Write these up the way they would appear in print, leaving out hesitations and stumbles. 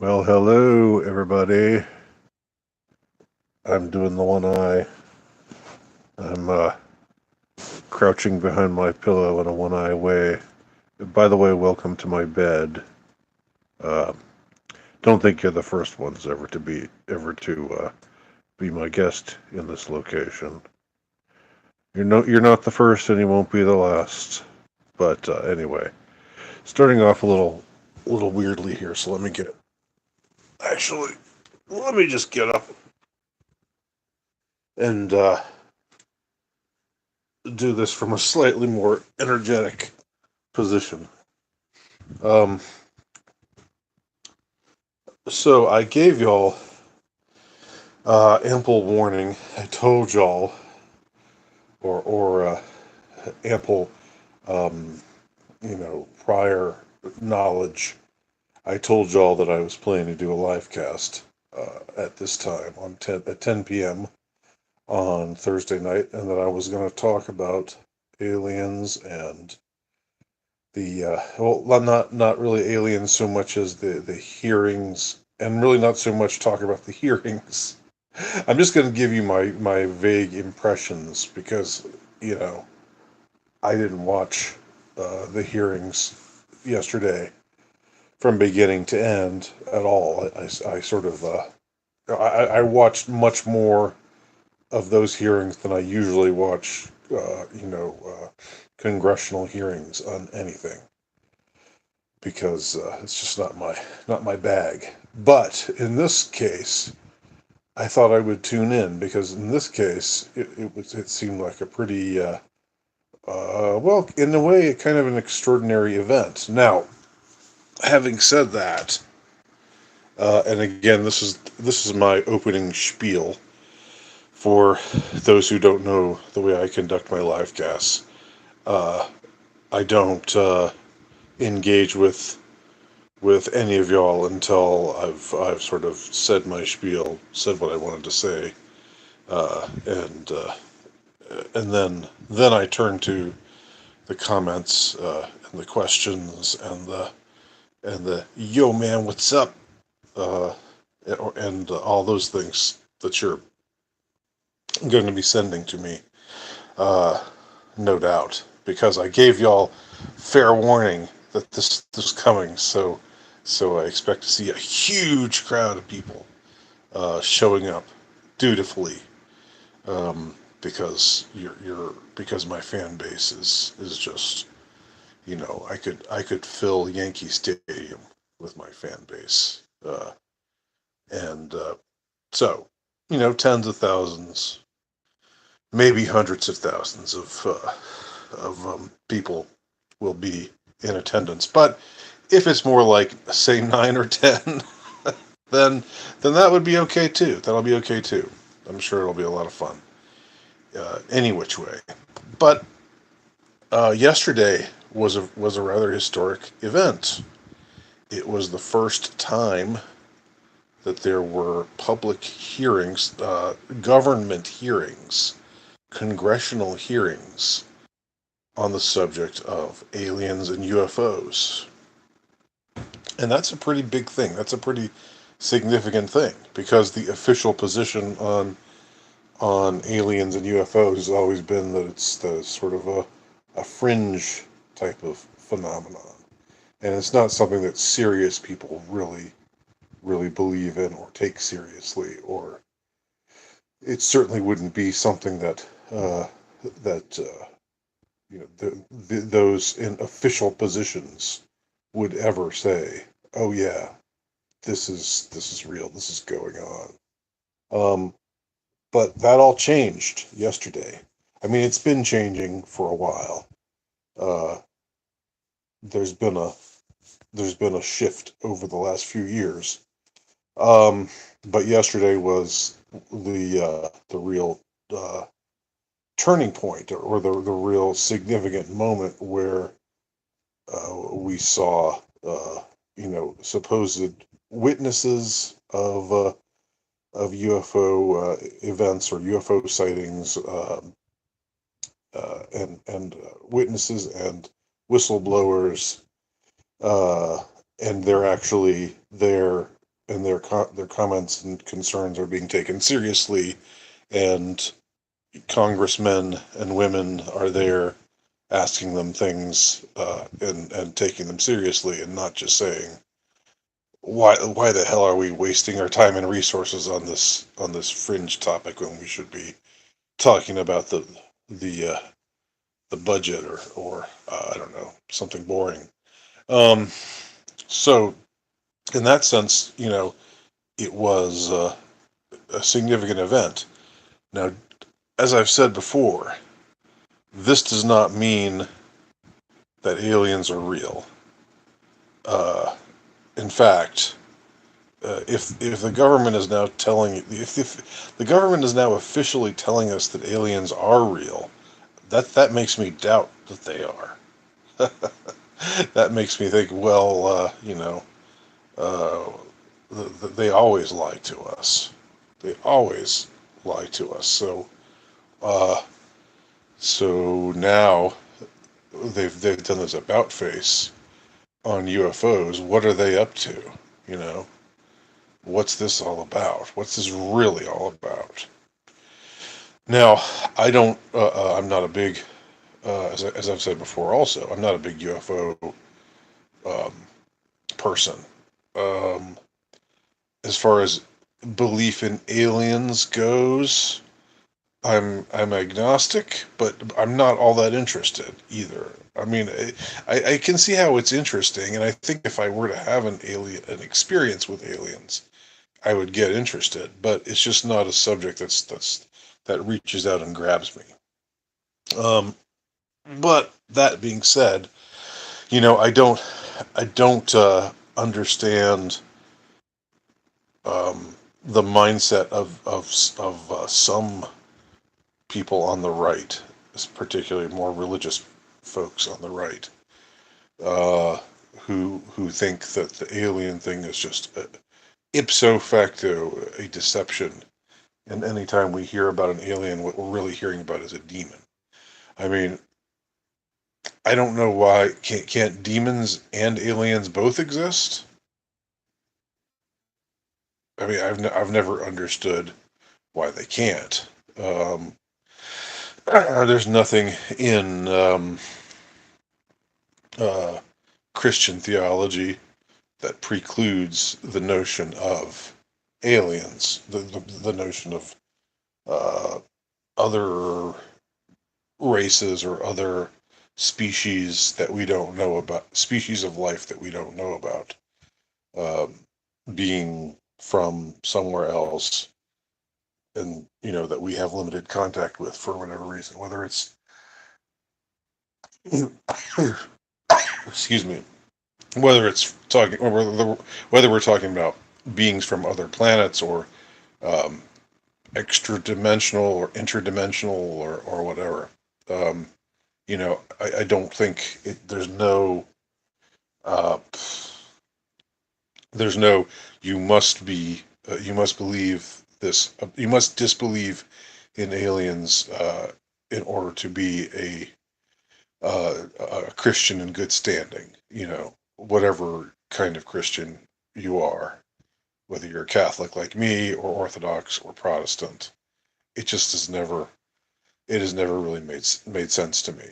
Well, hello, everybody. I'm doing the one eye. I'm crouching behind my pillow in a one eye way. By the way, welcome to my bed. Uh, don't think you're the first ones ever to be my guest in this location. You're not the first, and you won't be the last. But anyway, starting off a little weirdly here. So actually, let me just get up and do this from a slightly more energetic position. Um, so I gave y'all ample warning. I told y'all, or ample, prior knowledge. I told y'all that I was planning to do a live cast at this time at 10 p.m. on Thursday night, and that I was going to talk about aliens and not really aliens so much as the hearings, and really not so much talk about the hearings. I'm just going to give you my vague impressions because you know I didn't watch the hearings yesterday from beginning to end at all. I sort of I watched much more of those hearings than I usually watch. Congressional hearings on anything because it's just not my bag. But in this case, I thought I would tune in because in this case, it seemed like a pretty well, in a way, kind of an extraordinary event. Now, having said that, and again, this is my opening spiel for those who don't know the way I conduct my live casts. Uh, I don't engage with any of y'all until I've sort of said my spiel, said what I wanted to say, and then I turn to the comments and the questions and the yo man, what's up, uh, and all those things that you're going to be sending to me, uh, no doubt, because I gave y'all fair warning that this is coming. So I expect to see a huge crowd of people showing up dutifully, because my fan base is just, I could fill Yankee Stadium with my fan base, and so tens of thousands, maybe hundreds of thousands of people will be in attendance. But if it's more like, say, 9 or 10, then that would be okay too. That'll be okay too. I'm sure it'll be a lot of fun, any which way. But yesterday was a rather historic event. It was the first time that there were public hearings, government hearings, congressional hearings on the subject of aliens and UFOs. And that's a pretty big thing. That's a pretty significant thing because the official position on aliens and UFOs has always been that it's the sort of a fringe type of phenomenon. And it's not something that serious people really believe in or take seriously, or it certainly wouldn't be something that those in official positions would ever say, "Oh yeah, this is real. This is going on." Um, but that all changed yesterday. I mean, it's been changing for a while. Uh, there's been a there's been a shift over the last few years. But yesterday was the real turning point, or the real significant moment where we saw supposed witnesses of UFO events or UFO sightings, and witnesses and whistleblowers, uh, and they're actually there and their comments and concerns are being taken seriously, and congressmen and women are there asking them things, and taking them seriously, and not just saying, why the hell are we wasting our time and resources on this fringe topic when we should be talking about the the budget, or I don't know, something boring. Um, so in that sense, it was a significant event. Now, as I've said before, this does not mean that aliens are real. Uh, in fact, if the government is now if the government is now officially telling us that aliens are real, that makes me doubt that they are. That makes me think, well, uh, they always lie to us. They always lie to us. Uh, so now they've done this about face on UFOs. What are they up to? You know, what's this all about? What's this really all about? Now, I'm not a big, as I've said before. Also, I'm not a big UFO um, person. Um, as far as belief in aliens goes, I'm agnostic, but I'm not all that interested either. I mean, I can see how it's interesting, and I think if I were to have an experience with aliens, I would get interested. But it's just not a subject that reaches out and grabs me. Um, but that being said, I don't understand the mindset of some people on the right, particularly more religious folks on the right, uh, who think that the alien thing is just ipso facto a deception. And anytime we hear about an alien, what we're really hearing about is a demon. I mean, I don't know why can't demons and aliens both exist? I mean, I've never understood why they can't. Um, there's nothing in uh, Christian theology that precludes the notion of aliens, the notion of uh, other races or other species that we don't know about, species of life that we don't know about, um, being from somewhere else, and that we have limited contact with for whatever reason, whether it's excuse me, whether it's talking, or whether we're talking about beings from other planets, or um, extra dimensional or interdimensional, or whatever. Um, I don't think uh, there's no you must believe this, you must disbelieve in aliens in order to be a Christian in good standing. Whatever kind of Christian you are, whether you're Catholic like me, or Orthodox, or Protestant. It just has never really made sense to me.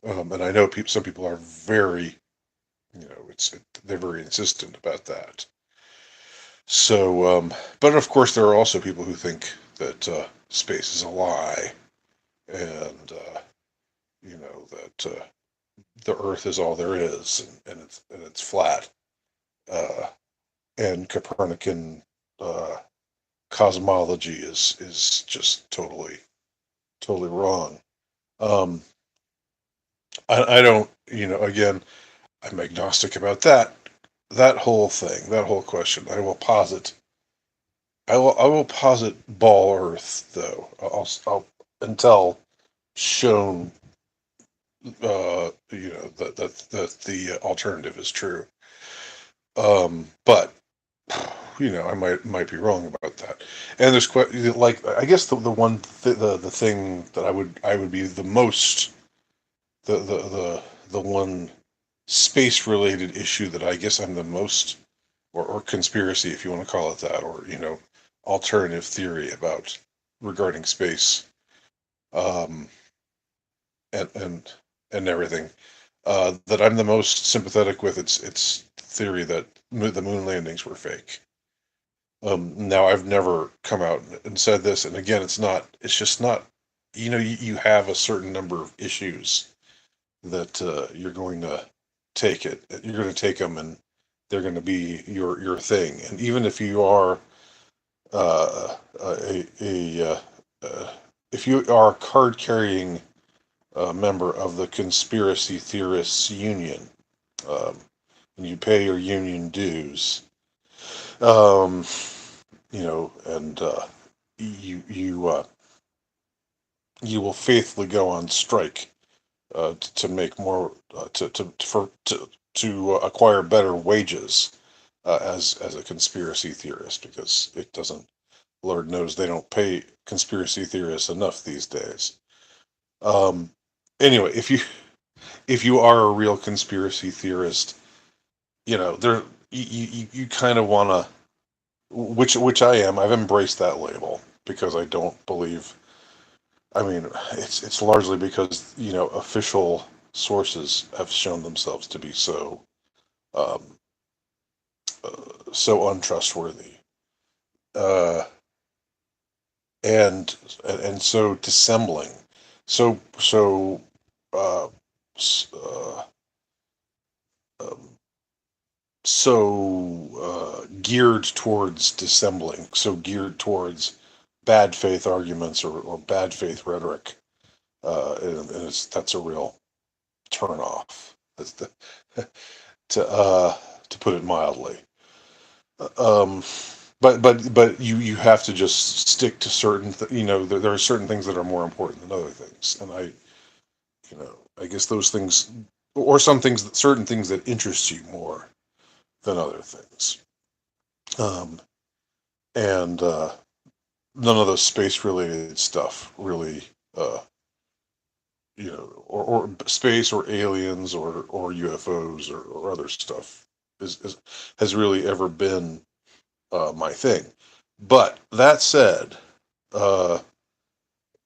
And I know some people are very, they're very insistent about that. So, but of course, there are also people who think that space is a lie, and that the Earth is all there is, and it's flat, uh, and Copernican uh, cosmology is just totally wrong. Um, I don't, again, I'm agnostic about that whole thing, that whole question. I will posit ball Earth, though. Until shown, that the alternative is true. But I might be wrong about that. And there's quite, like, I guess the thing that I would be the most, the one space related issue that I guess I'm the most or conspiracy, if you want to call it that, or alternative theory about regarding space, um, and everything, that I'm the most sympathetic with. It's theory that the moon landings were fake. Now I've never come out and said this, and again, it's just not. You have a certain number of issues that you're going to you're going to take them, and they're going to be your thing. And even if you are a if you are a card carrying member of the conspiracy theorists union, um, and you pay your union dues, um, and you will faithfully go on strike to make more to acquire better wages as a conspiracy theorist, because it doesn't. Lord knows they don't pay conspiracy theorists enough these days. Um, anyway, if you are a real conspiracy theorist, there you kind of want to, which I am. I've embraced that label because I don't believe. I mean, it's largely because official sources have shown themselves to be um, so untrustworthy, uh, and so dissembling, so uh, uh, um, geared towards dissembling, so geared towards bad faith arguments, or bad faith rhetoric, and that's a real turn off. That's the to put it mildly. Um, but you have to just stick to certain there are certain things that are more important than other things, and I guess those things, or certain things that interest you more than other things. Um, and none of the space related stuff really, uh, or space, or aliens, or UFOs, or other stuff is has really ever been my thing. But that said, uh,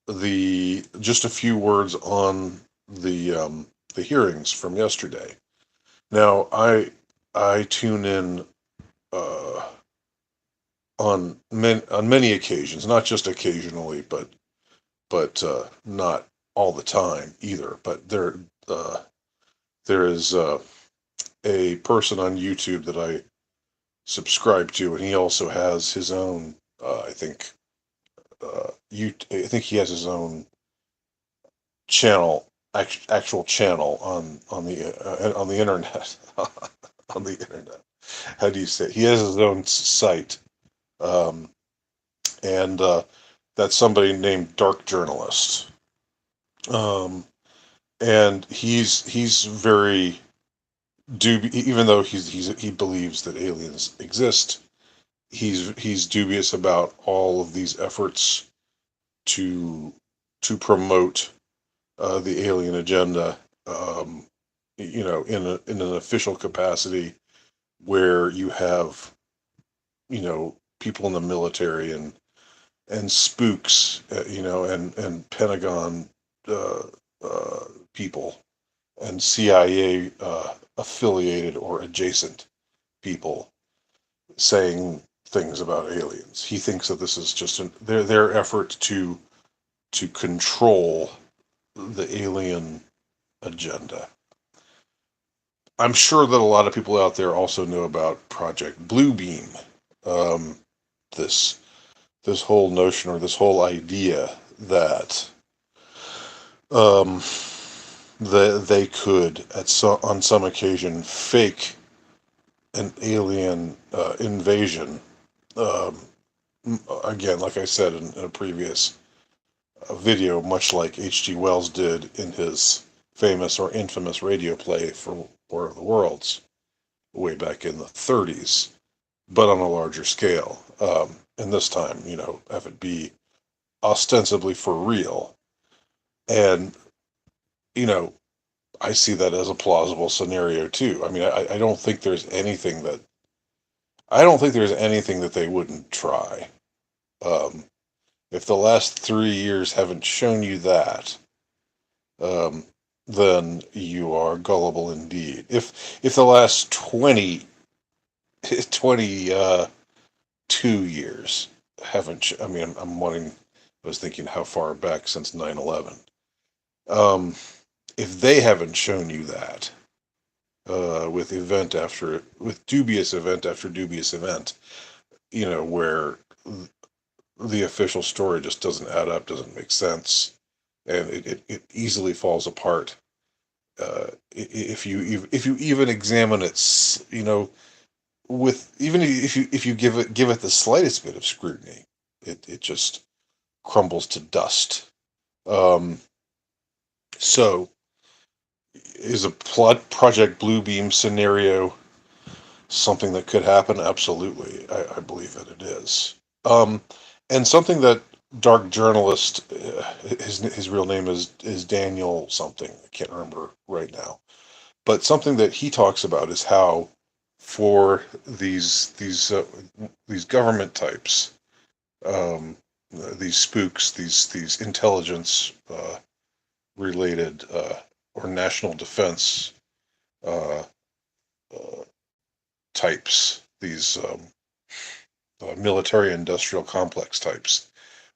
the just a few words on the hearings from yesterday. Now, I tune in uh, on many occasions, not just occasionally, but not all the time either. But there is a person on YouTube that I subscribe to, and he also has his own. I think he has his own channel, actual channel on the internet. On the internet. How do you say it? He has his own site, um, and that's somebody named Dark Journalist. Um, and he's very even though he believes that aliens exist, he's dubious about all of these efforts to promote the alien agenda, in an official capacity, where you have people in the military, and spooks, and Pentagon uh, people, and CIA affiliated or adjacent people saying things about aliens. He thinks that this is just their effort to control the alien agenda. I'm sure that a lot of people out there also know about Project Bluebeam. Um, this this whole notion, or this whole idea that um, they could on some occasion fake an alien invasion. Um, Again, like I said in a previous video, much like H.G. Wells did in his famous or infamous radio play for War of the Worlds way back in the 30s, but on a larger scale. And this time, have it be ostensibly for real. And, you know, I see that as a plausible scenario too. I mean, I don't think there's anything that I don't think there's anything that they wouldn't try. Um, if the last 3 years haven't shown you that, um, then you are gullible indeed. If the last 22 years haven't, I mean, I was thinking how far back since 9/11. Um, if they haven't shown you that, with dubious event after dubious event, where the official story just doesn't add up, doesn't make sense, and it easily falls apart. If you even examine it, with even if you give it the slightest bit of scrutiny, it just crumbles to dust. Um, so, is a Project Bluebeam scenario something that could happen? Absolutely, I believe that it is. Um, and something that dark journalist, his real name is Daniel something. I can't remember right now. But something that he talks about is how for these government types, these spooks, these intelligence related or national defense uh, uh, types, these military industrial complex types,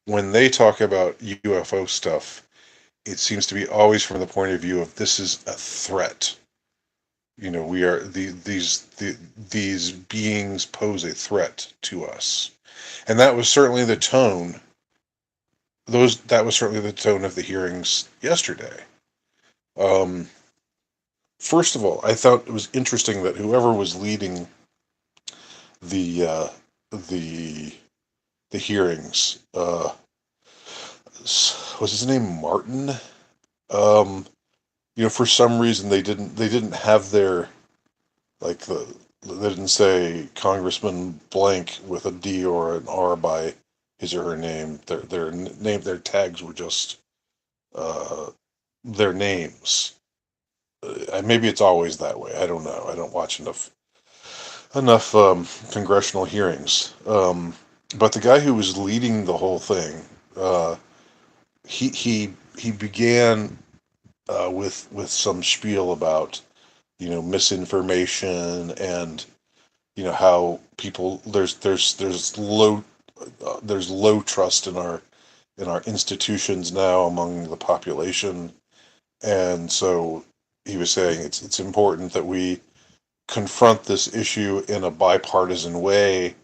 when they talk about UFO stuff, it seems to be always from the point of view of this is a threat. We are these beings pose a threat to us, and that was certainly the tone. That was certainly the tone of the hearings yesterday. Um, First of all, I thought it was interesting that whoever was leading the uh, the the hearings was his name Martin. Um, for some reason they didn't have their like they didn't say Congressman blank with a D or an R by his or her name. Their tags were just uh, their names. Maybe it's always that way. I don't know. I don't watch enough congressional hearings. But the guy who was leading the whole thing, uh, he began with some spiel about misinformation and how people there's low trust in our institutions now among the population, and so he was saying it's important that we confront this issue in a bipartisan way.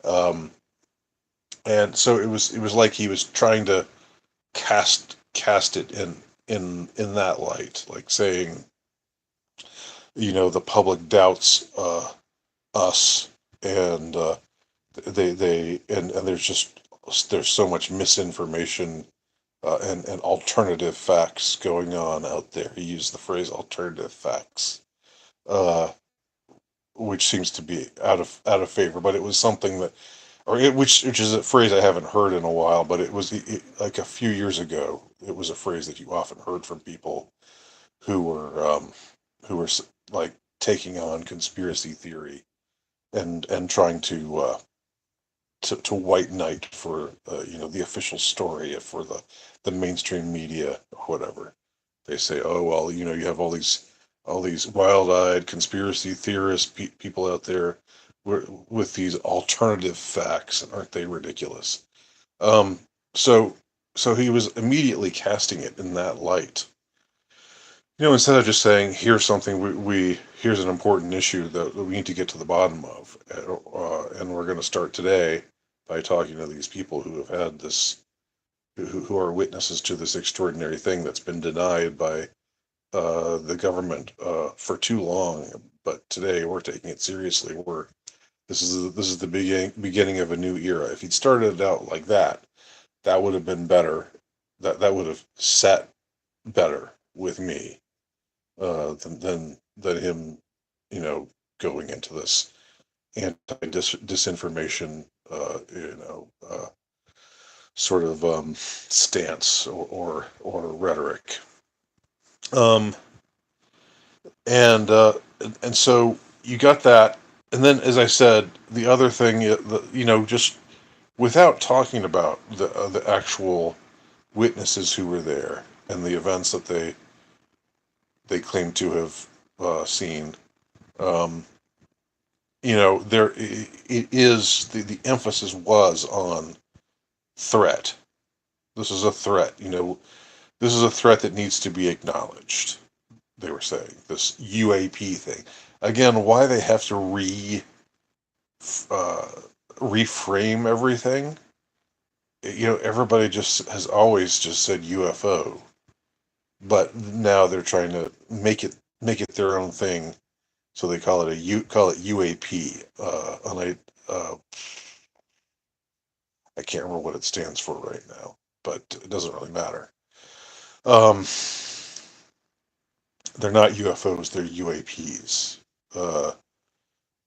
um, and so it was like he was trying to cast it in that light, like saying the public doubts us, and and there's so much misinformation and alternative facts going on out there. He used the phrase alternative facts, uh, which seems to be out of favor, but it was something that, which is a phrase I haven't heard in a while, but like a few years ago, it was a phrase that you often heard from people who were like taking on conspiracy theory and trying to white knight for the official story for the mainstream media or whatever. They say, oh well, you have all these wild-eyed conspiracy theorist people out there with these alternative facts, and aren't they ridiculous? Um, so so he was immediately casting it in that light. Instead of just saying, here's something here's an important issue that we need to get to the bottom of, and we're going to start today by talking to these people who have had this, who are witnesses to this extraordinary thing that's been denied by the government for too long. But today we're taking it seriously. This is the beginning of a new era. If he'd started it out like that, that would have been better. That would have sat better with me than him, going into this disinformation, sort of stance or rhetoric. Um, and so you got that. And then, as I said, the other thing, just without talking about the actual witnesses who were there and the events that they claim to have seen. Um, there it is the emphasis was on threat. This is a threat. This is a threat that needs to be acknowledged. They were saying this UAP thing again. Why they have to uh, reframe everything? Everybody just has always just said UFO, but now they're trying to make it their own thing. So they call it UAP. And I can't remember what it stands for right now, but it doesn't really matter. Um, they're not UFOs; they're UAPs. Uh,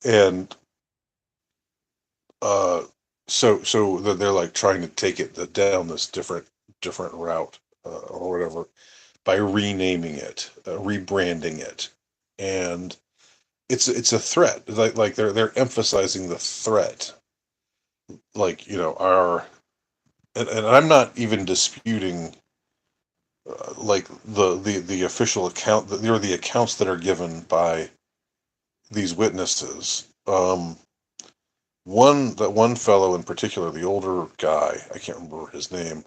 and uh, so they're like trying to take it down this different route or whatever by renaming it, rebranding it, and it's a threat. Like they're emphasizing the threat. Like our and I'm not even disputing like the official account. There are the accounts that are given by these witnesses. One fellow in particular, the older guy, I can't remember his name,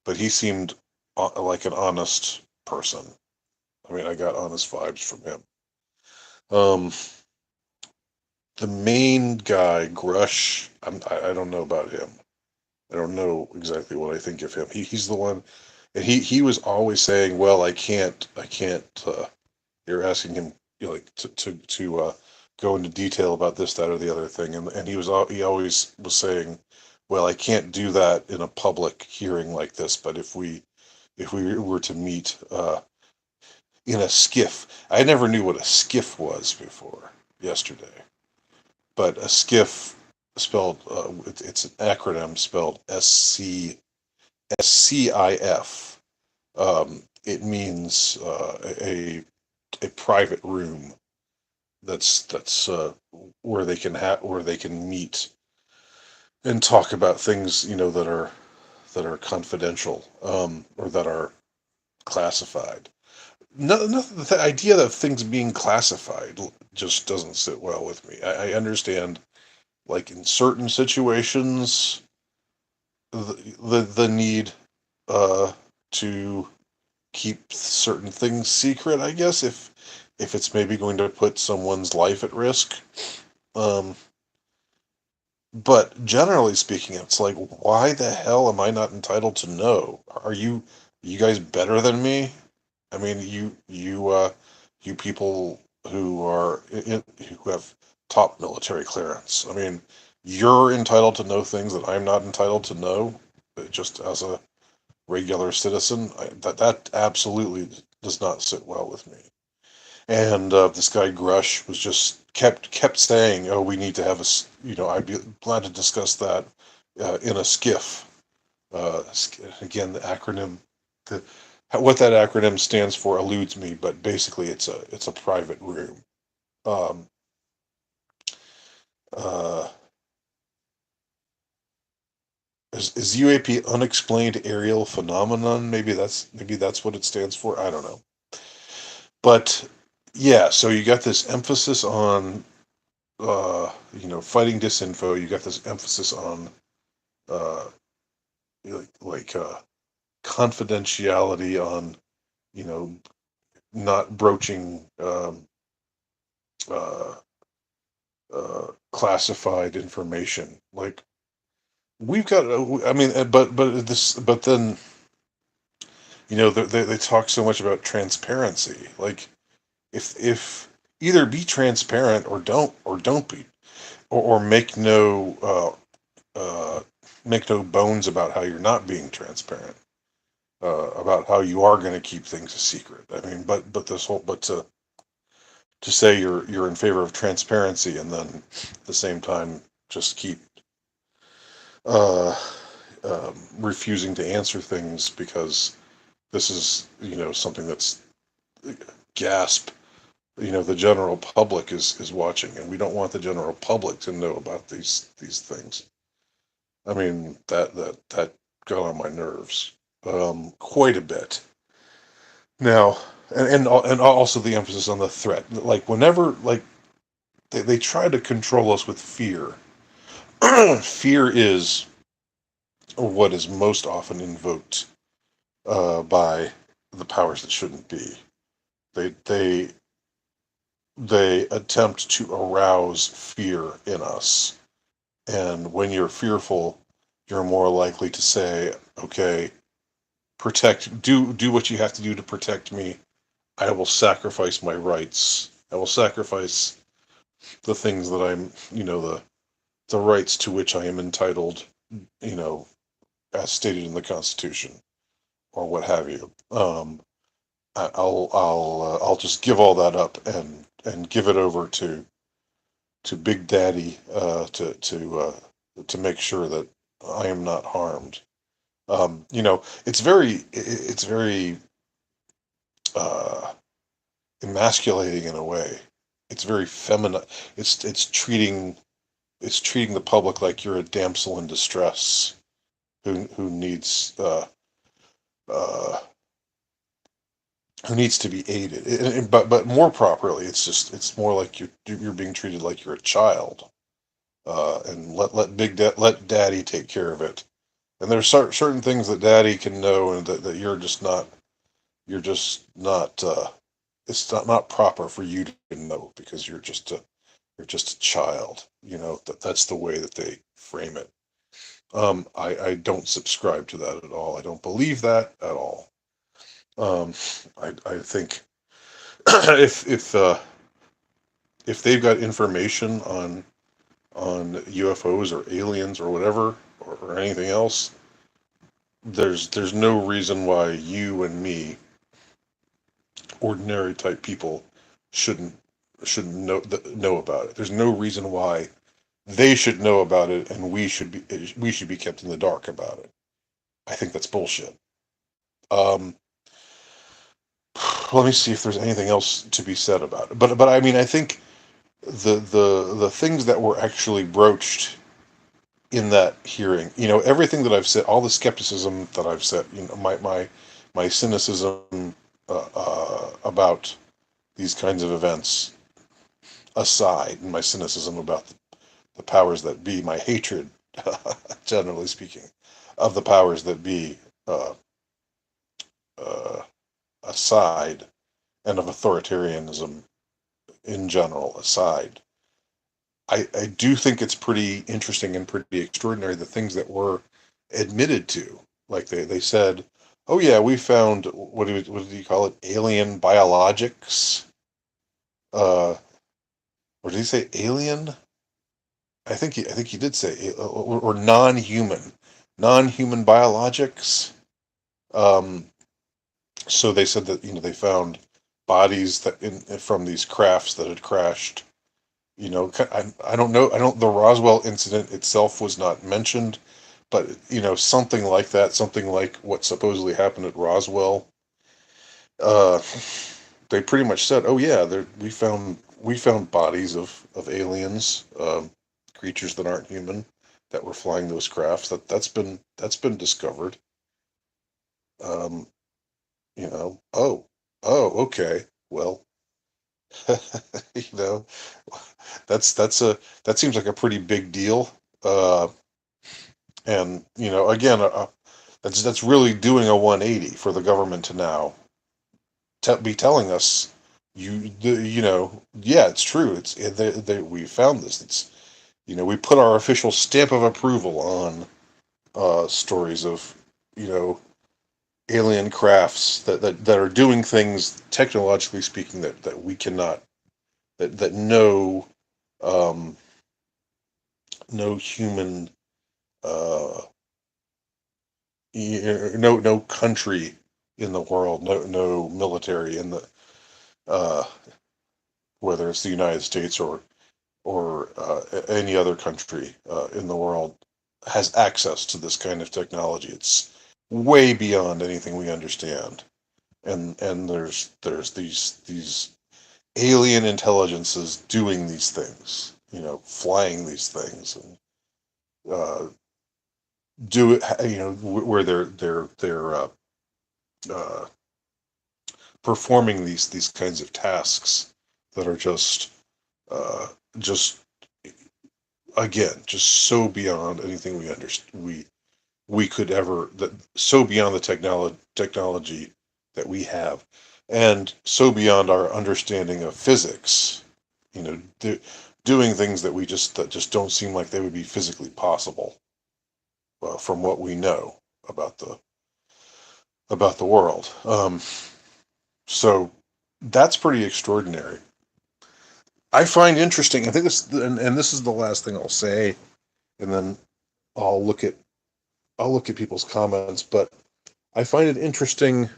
but he seemed like an honest person. I mean, I got honest vibes from him. Um, the main guy, Grush, I don't know about him. I don't know exactly what I think of him. He's the one, and he was always saying, "Well, I can't." You're asking him, like to go into detail about this, that, or the other thing, and he always was saying, "Well, I can't do that in a public hearing like this, but if we were to meet in a skiff, I never knew what a skiff was before yesterday, but a skiff spelled it's an acronym spelled SCIF. It means a private room that's where they can meet and talk about things that are confidential or that are classified. No, the idea of things being classified just doesn't sit well with me. I understand, like in certain situations, the need uh, to keep certain things secret. I guess if it's maybe going to put someone's life at risk. Um, but generally speaking, it's like, why the hell am I not entitled to know? Are you guys better than me? I mean, you people who have top military clearance. I mean, you're entitled to know things that I'm not entitled to know, just as a regular citizen. That absolutely does not sit well with me. And this guy Grush was just kept saying, "Oh, we need to have I'd be glad to discuss that in a skiff." Again, the acronym, the what that acronym stands for eludes me, but basically, it's a private room. Um, uh, is UAP unexplained aerial phenomenon? Maybe that's what it stands for. I don't know, but yeah. So you got this emphasis on fighting disinfo. You got this emphasis on uh, like confidentiality, on you know not broaching uh, classified information. Like we've got, I mean, but then they talk so much about transparency. Like if either be transparent or don't be, or make no bones about how you're not being transparent, about how you are going to keep things a secret. I mean, but to say you're in favor of transparency and then at the same time just keep uh, refusing to answer things because this is something that's gasp the general public is watching, and we don't want the general public to know about these things. I mean, that got on my nerves, quite a bit. Now, and also the emphasis on the threat. Like whenever, like they try to control us with fear. Fear is what is most often invoked by the powers that shouldn't be. They they they attempt to arouse fear in us, and when you're fearful, you're more likely to say, "Okay, do what you have to do to protect me. I will sacrifice my rights. I will sacrifice the things that I'm, the rights to which I am entitled, you know, as stated in the Constitution or what have you. I'll just give all that up and give it over to Big Daddy to make sure that I am not harmed. It's very uh, emasculating in a way. It's very feminine. It's treating the public like you're a damsel in distress who needs uh, who needs to be aided. But more properly, it's more like you're being treated like you're a child, and let Daddy take care of it. And there's certain things that Daddy can know, and that you're just not. It's not proper for you to know because you're just a child. That's the way that they frame it. I don't subscribe to that at all. I don't believe that at all. Um, I think if they've got information on UFOs or aliens or whatever or anything else, there's no reason why you and me, ordinary type people, shouldn't shouldn't know about it. There's no reason why they should know about it and we should be kept in the dark about it. I think that's bullshit. Um, let me see if there's anything else to be said about it. But I mean, I think the things that were actually broached in that hearing, everything that I've said, all the skepticism that I've said, my cynicism about these kinds of events aside, and my cynicism about the powers that be, my hatred, generally speaking, of the powers that be uh, uh, aside, and of authoritarianism in general aside, I do think it's pretty interesting and pretty extraordinary the things that were admitted to. Like they said, oh yeah, we found what did he call it? Alien biologics. Uh, or did he say alien? I think he did say or non-human biologics. Um, so they said that they found bodies from these crafts that had crashed. I don't know. I don't. The Roswell incident itself was not mentioned, but something like that, something like what supposedly happened at Roswell. Uh, they pretty much said, "Oh yeah, we found bodies of aliens, creatures that aren't human, that were flying those crafts. That's been discovered." Um, okay, well, you know, that seems like a pretty big deal. And again, that's really doing a 180 for the government to now be telling us, yeah, it's true. We found this. We put our official stamp of approval on stories of you know alien crafts that are doing things, technologically speaking, that we cannot, that um, no human, uh, no country in the world, no military in the, uh, whether it's the United States or any other country in the world, has access to this kind of technology. It's way beyond anything we understand. And there's these alien intelligences doing these things, flying these things, and do it, where they're uh, performing these kinds of tasks that are uh, just again just so beyond anything we could ever, that so beyond the technology that we have, and so beyond our understanding of physics, doing things that just don't seem like they would be physically possible, from what we know about the world. So that's pretty extraordinary. I find interesting. I think and this is the last thing I'll say, and then I'll look at people's comments. But I find it interesting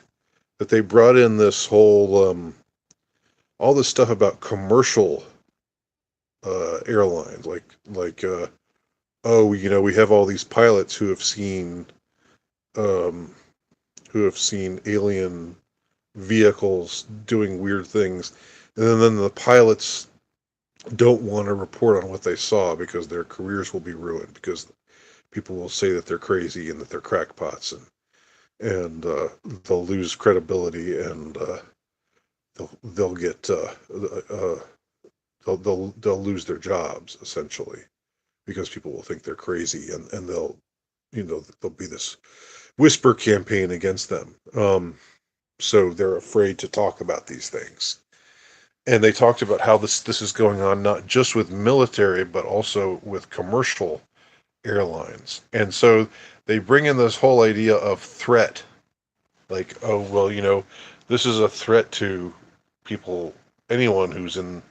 that they brought in this whole all this stuff about commercial airlines, oh, we have all these pilots um, who have seen alien vehicles doing weird things, and then the pilots don't want to report on what they saw because their careers will be ruined, because people will say that they're crazy and that they're crackpots, and they'll lose credibility, and they'll get they'll lose their jobs, essentially, because people will think they're crazy, and there'll be this whisper campaign against them. So they're afraid to talk about these things. And they talked about how this is going on not just with military, but also with commercial airlines. And so they bring in this whole idea of threat, like, oh, well, this is a threat to people, anyone who's in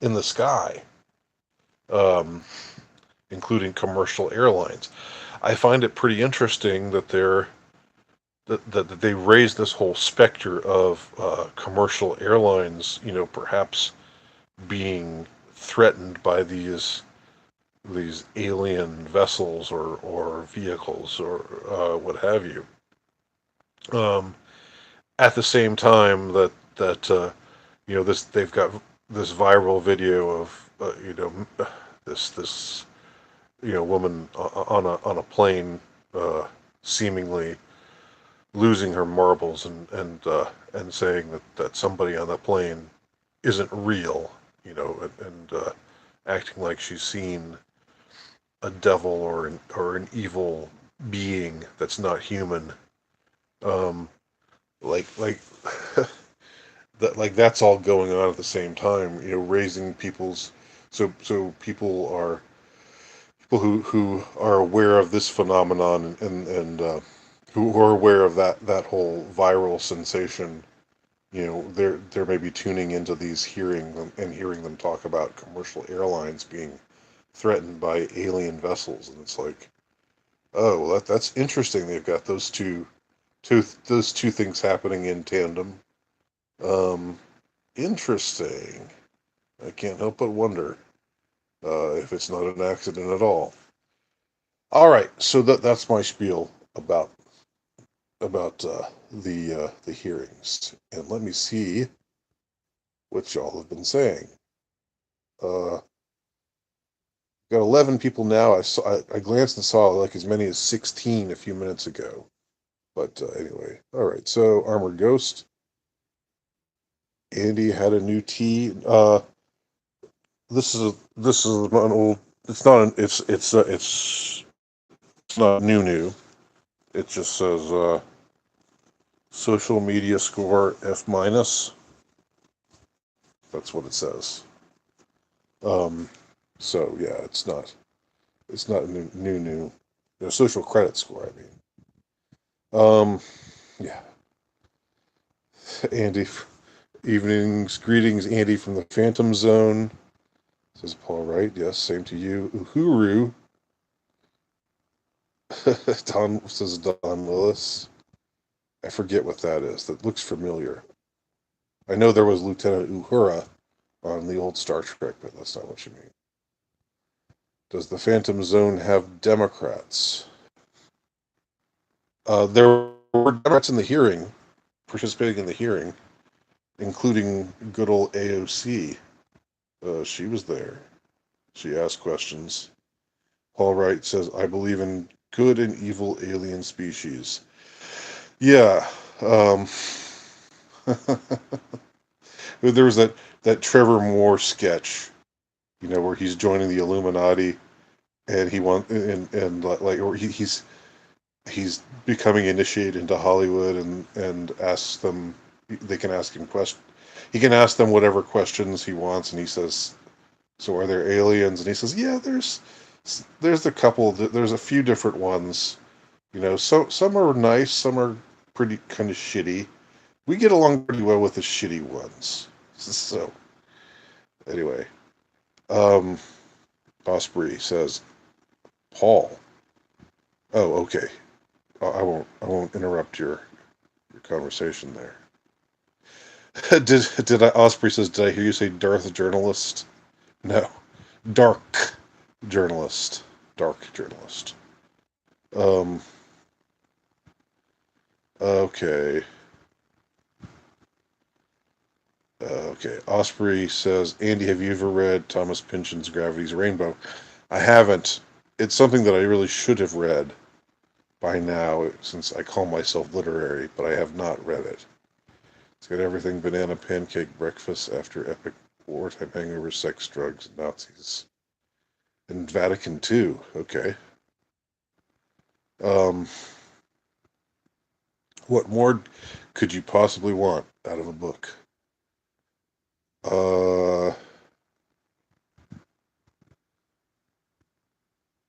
the sky, um, including commercial airlines. I find it pretty interesting that they raise this whole specter of commercial airlines, perhaps being threatened by these alien vessels or vehicles, or what have you. Um, at the same time that they've got this viral video of this woman on a plane, seemingly losing her marbles, and saying that somebody on the plane isn't real, and acting like she's seen a devil or an evil being that's not human. Um, like that's all going on at the same time. Raising people's so people who are aware of this phenomenon, and who are aware of that whole viral sensation. They're maybe tuning into these, hearing them talk about commercial airlines being threatened by alien vessels, and it's like, oh, well, that's interesting. They've got those two things happening in tandem. Um, Interesting. I can't help but wonder if it's not an accident at all. All right, so that's my spiel about the hearings, and let me see what y'all have been saying. Uh, got 11 people now. I glanced and saw like as many as 16 a few minutes ago. But anyway, all right. So Armored Ghost, Andy had a new T. This is an old. It's not an. It's not new. It just says social media score F minus. That's what it says. Um, so yeah, it's not new. The social credit score, I mean. Yeah. Andy, greetings, Andy from the Phantom Zone. Says Paul Wright. Yes, same to you. Uhuru. Don says Don Willis. I forget what that is. That looks familiar. I know there was Lieutenant Uhura on the old Star Trek, but that's not what you mean. Does the Phantom Zone have Democrats? There were Democrats in the hearing, participating in the hearing. including good old AOC. She was there. She asked questions. Paul Wright says, I believe in good and evil alien species. Yeah. There was that Trevor Moore sketch, where he's joining the Illuminati and or he's becoming initiated into Hollywood and asks them, they can ask him questions. He can ask them whatever questions he wants, and he says, so are there aliens? And he says, yeah, there's a couple, there's a few different ones. Some are nice, some are pretty kind of shitty. We get along pretty well with the shitty ones. So anyway, um, Osprey says, Paul. Oh, okay. I won't interrupt your conversation there. Osprey says, did I hear you say Darth journalist? No, dark journalist. Dark journalist. Um. Okay. Okay. Osprey says, Andy, have you ever read Thomas Pynchon's Gravity's Rainbow? I haven't. It's something that I really should have read by now, since I call myself literary, but I have not read it. It's got everything: banana pancake breakfast after epic wartime hangover, sex, drugs, Nazis. And Vatican II. Okay. Um, what more could you possibly want out of a book? Uh,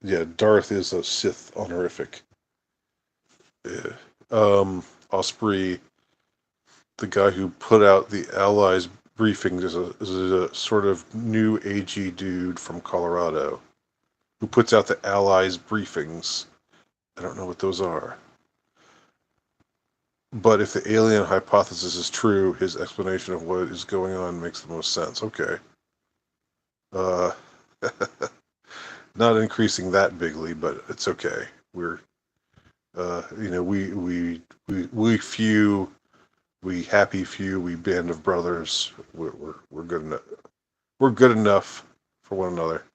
yeah, Darth is a Sith honorific. Yeah. Osprey, the guy who put out the Allies briefings, is a sort of new agey dude from Colorado who puts out the Allies briefings. I don't know what those are. But if the alien hypothesis is true, his explanation of what is going on makes the most sense. Okay. Uh, not increasing that bigly, but it's okay. We're, we few, we happy few, we band of brothers. We're good enough. We're good enough for one another.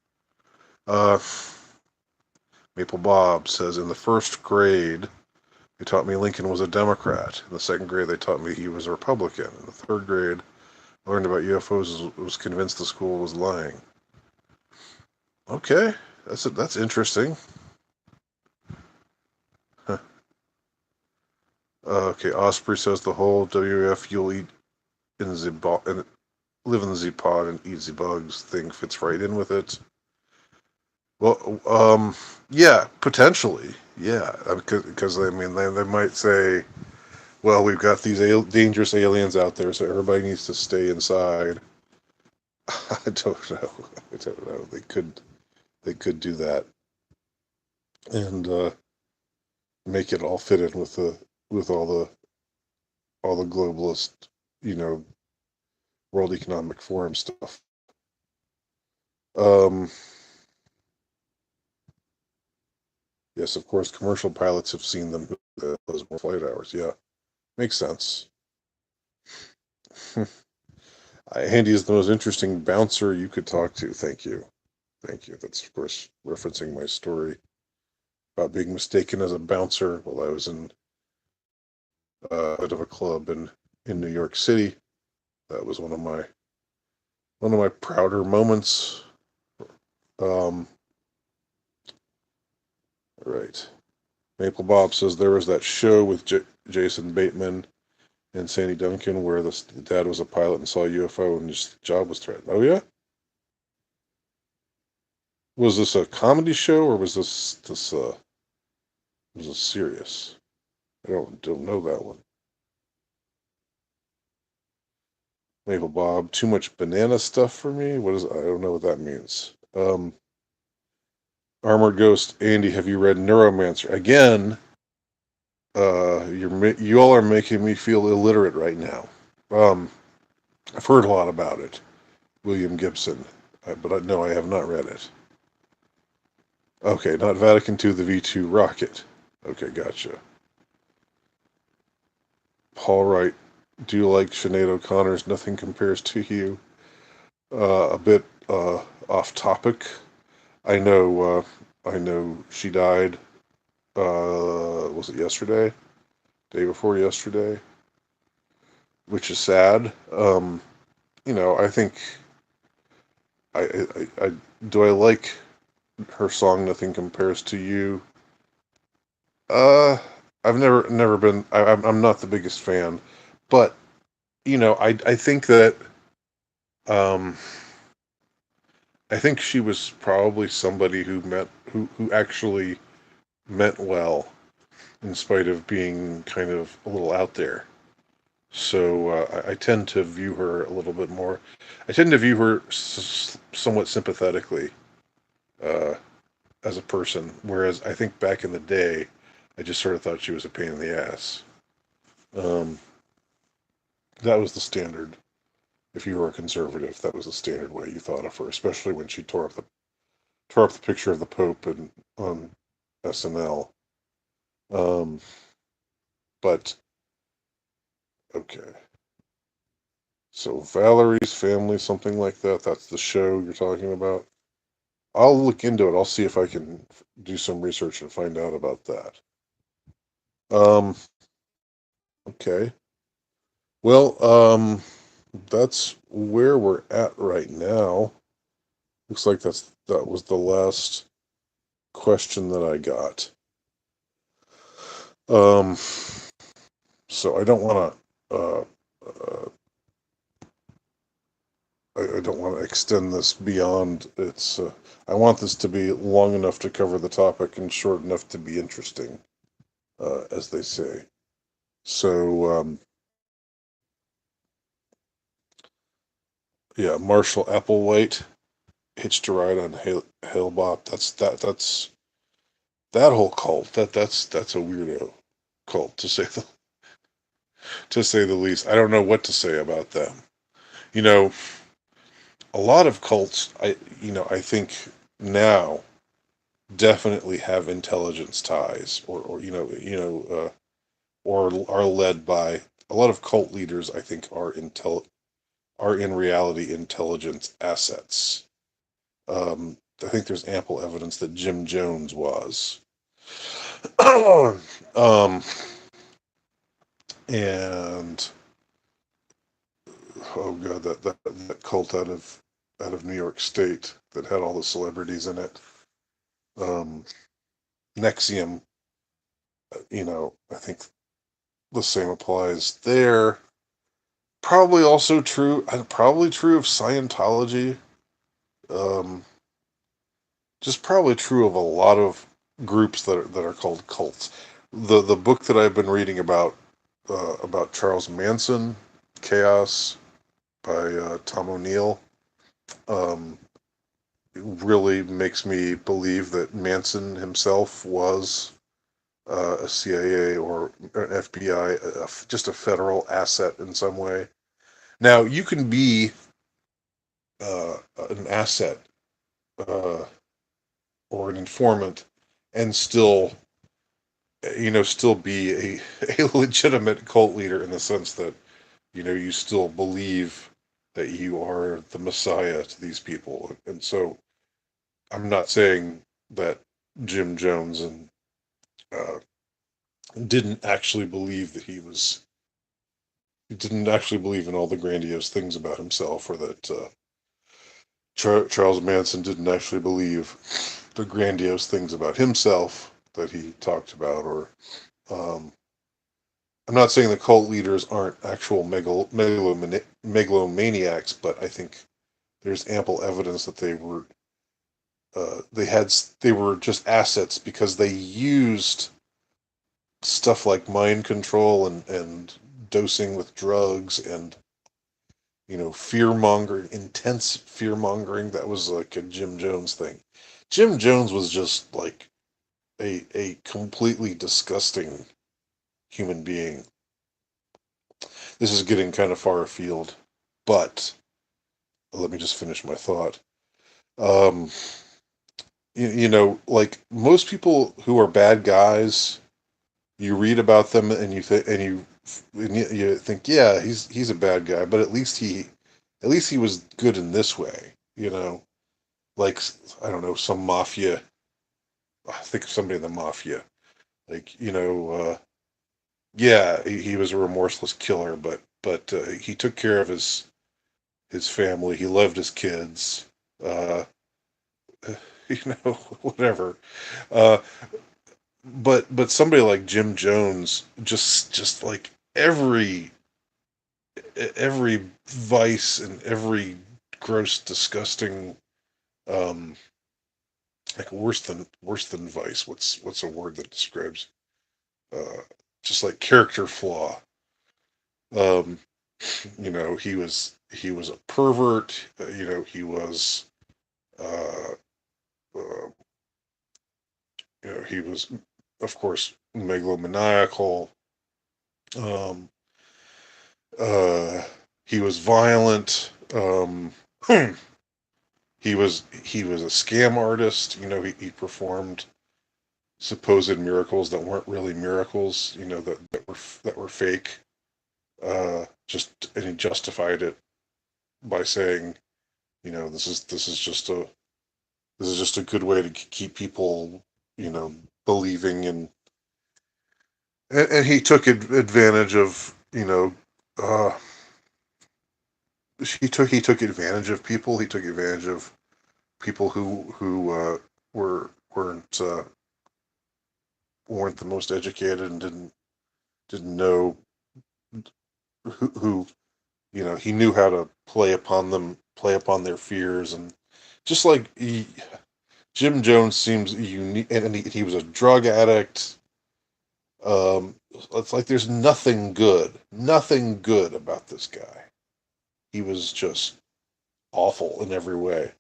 Uh, Maple Bob says, in the first grade, they taught me Lincoln was a Democrat. In the second grade, they taught me he was a Republican. In the third grade, I learned about UFOs and was convinced the school was lying. Okay, that's interesting. Huh. Okay, Osprey says the whole WF you'll eat in the and live in the Z pod and eat the bugs thing fits right in with it. Well, yeah, potentially, yeah, because I mean they might say, well, we've got these dangerous aliens out there, so everybody needs to stay inside. I don't know. I don't know. They could do that and make it all fit in with all the globalist, you know, World Economic Forum stuff. Um, yes, of course, commercial pilots have seen them those more flight hours. Yeah, makes sense. Andy is the most interesting bouncer you could talk to. Thank you. Thank you. That's, of course, referencing my story about being mistaken as a bouncer while I was in a bit of a club in New York City. That was one of my prouder moments. Um, right. Maple Bob says there was that show with Jason Bateman and Sandy Duncan where the dad was a pilot and saw a UFO and his job was threatened. Oh yeah? Was this a comedy show or was this serious? I don't know that one. Maple Bob, too much banana stuff for me? I don't know what that means. Armored Ghost, Andy, have you read Neuromancer? Again, you all are making me feel illiterate right now. Um, I've heard a lot about it. William Gibson, but no, I have not read it. Okay, not Vatican II, the V2 rocket. Okay, gotcha. Paul Wright. Do you like Sinead O'Connor's Nothing Compares to You? A bit off topic. I know I know she died was it yesterday? Day before yesterday, which is sad. I think I do I like her song Nothing Compares to You. Uh, I've never been. I'm not the biggest fan, but I think that um, I think she was probably somebody who actually meant well, in spite of being kind of a little out there. So I tend to view her a little bit more. I tend to view her somewhat sympathetically uh, as a person, whereas I think back in the day, I just sort of thought she was a pain in the ass. Um, that was the standard. If you were a conservative, that was the standard way you thought of her, especially when she tore up the picture of the Pope and on SNL. Um, but okay, so Valerie's Family, something like that. That's the show you're talking about. I'll look into it. I'll see if I can do some research and find out about that. Um, okay. Well, that's where we're at right now. Looks like that was the last question that I got. Um, so I don't want to I don't want to extend this beyond its. I want this to be long enough to cover the topic and short enough to be interesting, as they say. So, yeah, Marshall Applewhite, Hitched a Ride on Hailbop. That whole cult. That's a weirdo cult to say the least. I don't know what to say about them. You know, a lot of cults. I think now definitely have intelligence ties, or or are led by a lot of cult leaders. I think are in reality intelligence assets. I think there's ample evidence that Jim Jones was. um, and oh god, that cult out of New York State that had all the celebrities in it. Um, Nexium, I think the same applies there. Probably true of Scientology. Um, just probably true of a lot of groups that are called cults. The book that I've been reading about Charles Manson, Chaos by Tom O'Neill, um, really makes me believe that Manson himself was a CIA or an FBI, just a federal asset in some way. Now you can be an asset uh, or an informant and still be a legitimate cult leader in the sense that, you still believe that you are the Messiah to these people. And so I'm not saying that Jim Jones and uh, didn't actually believe that he didn't actually believe in all the grandiose things about himself, or that Charles Manson didn't actually believe the grandiose things about himself that he talked about, or um, I'm not saying the cult leaders aren't actual megalomaniacs, but I think there's ample evidence that they were just assets because they used stuff like mind control and dosing with drugs and fear mongering, intense fear mongering. That was like a Jim Jones thing. Jim Jones was just like a completely disgusting human being. This is getting kind of far afield, but let me just finish my thought. Um, like most people who are bad guys, you read about them and you think and you and you think, yeah, he's a bad guy, but at least he was good in this way, like I don't know, some mafia. I think of somebody in the mafia, like yeah, he was a remorseless killer, but he took care of his family. He loved his kids. Uh, whatever. Uh, but somebody like Jim Jones, just like every vice and every gross, disgusting, um, like worse than vice. What's a word that describes uh, just like character flaw. Um, he was a pervert. He was uh, uh, he was, of course, megalomaniacal. Um, uh, he was violent. He was a scam artist. He performed supposed miracles that weren't really miracles. That were fake. Just and he justified it by saying, this is just a good way to keep people, believing and he took advantage of, uh, he took advantage of people. He took advantage of people who weren't the most educated and didn't know who he knew how to play upon them, play upon their fears, and just like Jim Jones seems unique, and he was a drug addict. It's like there's nothing good about this guy. He was just awful in every way.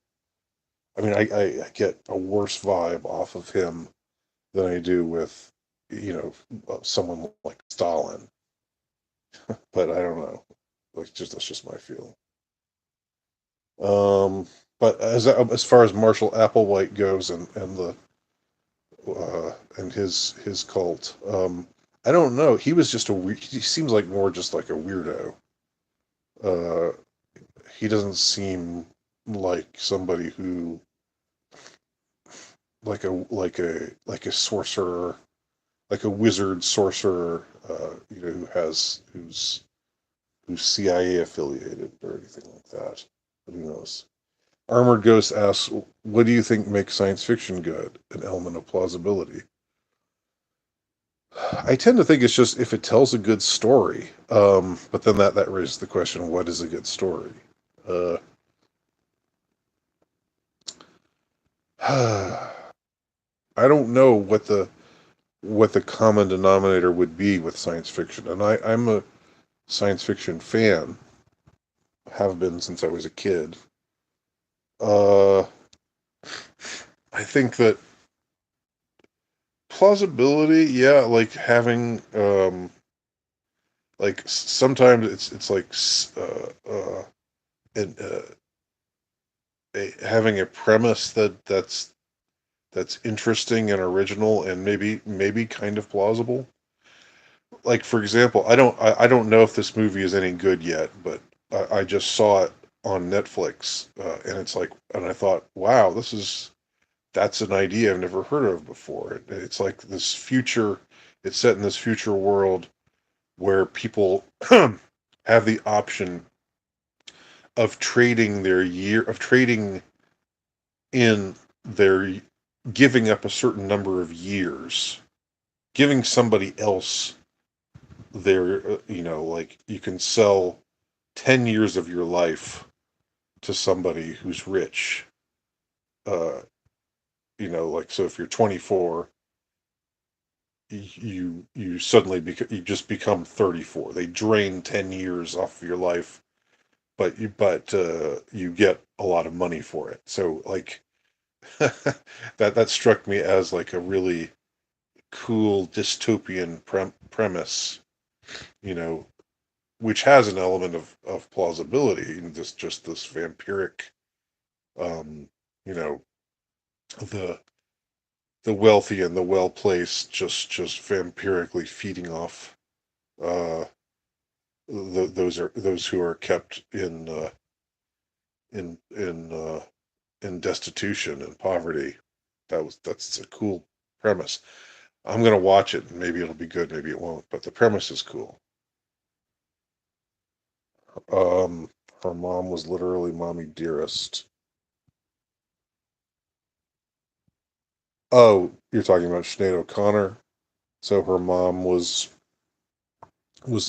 I mean, I get a worse vibe off of him than I do with, someone like Stalin. But I don't know. That's just my feeling. Um, but as far as Marshall Applewhite goes and his cult, I don't know. He was just he seems like more just like a weirdo. Uh, he doesn't seem like somebody who like a sorcerer, like a wizard sorcerer, who's CIA affiliated or anything like that. But who knows? Armored Ghost asks, "What do you think makes science fiction good? An element of plausibility." I tend to think it's just if it tells a good story. But then that raises the question: what is a good story? Uh, I don't know what the common denominator would be with science fiction, and I'm a science fiction fan, have been since I was a kid. Uh, I think that plausibility, yeah, like having like sometimes it's like and, having a premise that's interesting and original and maybe kind of plausible. Like for example, I don't know if this movie is any good yet, but I just saw it on Netflix, and I thought, wow, that's an idea I've never heard of before. It's like this future. It's set in this future world where people have the option of trading in their giving up a certain number of years, giving somebody else their, like you can sell 10 years of your life to somebody who's rich. Uh, like, so if you're 24, you suddenly you just become 34. They drain 10 years off of your life, but you get a lot of money for it. So like that struck me as like a really cool dystopian premise, you know, which has an element of plausibility, and just this vampiric, um, you know, the the wealthy and the well placed just vampirically feeding off those who are kept in in in destitution and poverty. That's a cool premise. I'm gonna watch it, and maybe it'll be good, maybe it won't. But the premise is cool. Um, Her mom was literally mommy dearest. Oh, you're talking about Sinead O'Connor. So her mom was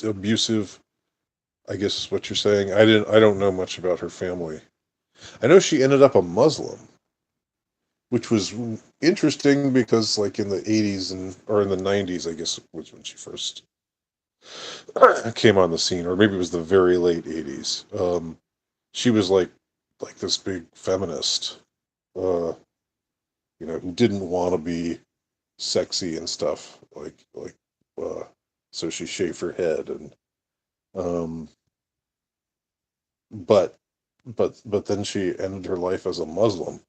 abusive, I guess is what you're saying. I don't know much about her family. I know she ended up a Muslim, which was interesting because like in the 80s and or in the 90s, I guess was when she first came on the scene, or maybe it was the very late 80s. She was like this big feminist, uh, who didn't want to be sexy and stuff, uh, so she shaved her head and um, but but then she ended her life as a Muslim.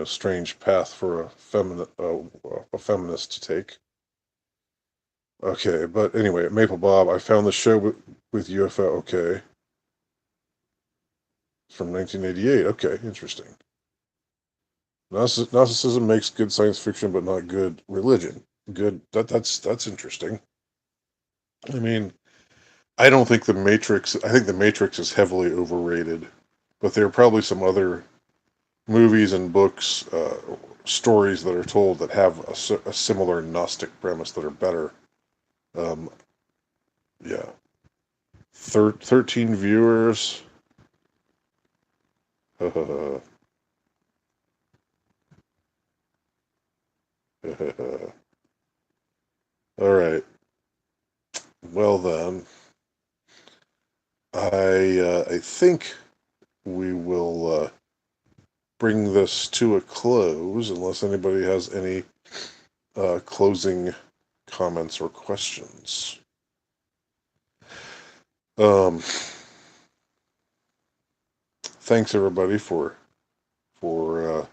Strange path for a feminist to take. Okay, but anyway, Maple Bob, I found the show with UFO. Okay, from 1988. Okay, interesting. Narcissism makes good science fiction, but not good religion. Good. That's interesting. I mean, I don't think the Matrix. I think the Matrix is heavily overrated, but there are probably some other movies and books, stories that are told that have a similar Gnostic premise that are better. Um, yeah, 13 viewers. All right. Well then, I think we will bring this to a close unless anybody has any closing comments or questions. Um, Thanks everybody for for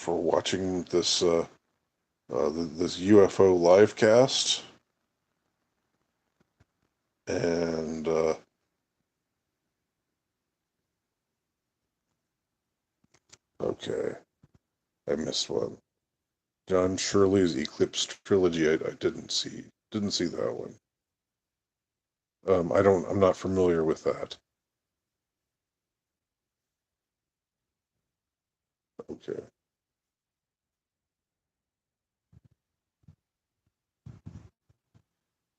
watching this UFO live cast, and okay, I missed one. John Shirley's Eclipse trilogy. I didn't see that one. I'm not familiar with that. Okay.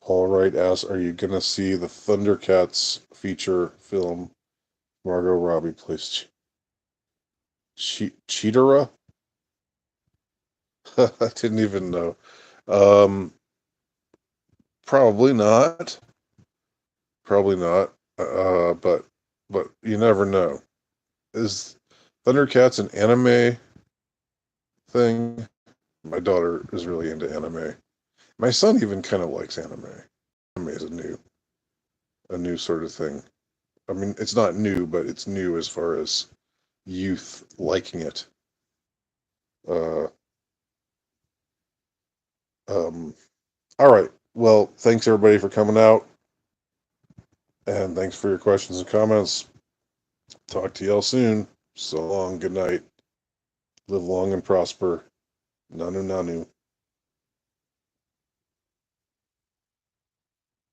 Paul Wright asks, "Are you gonna see the Thundercats feature film? Margot Robbie plays Cheetara." I didn't even know. Um, Probably not. Probably not. But you never know. Is Thundercats an anime thing? My daughter is really into anime. My son even kind of likes anime. Anime is a new sort of thing. I mean, it's not new, but it's new as far as youth liking it. Uh, um, all right. Well, thanks everybody for coming out, and thanks for your questions and comments. Talk to y'all soon. So long. Good night. Live long and prosper. Nanu nanu.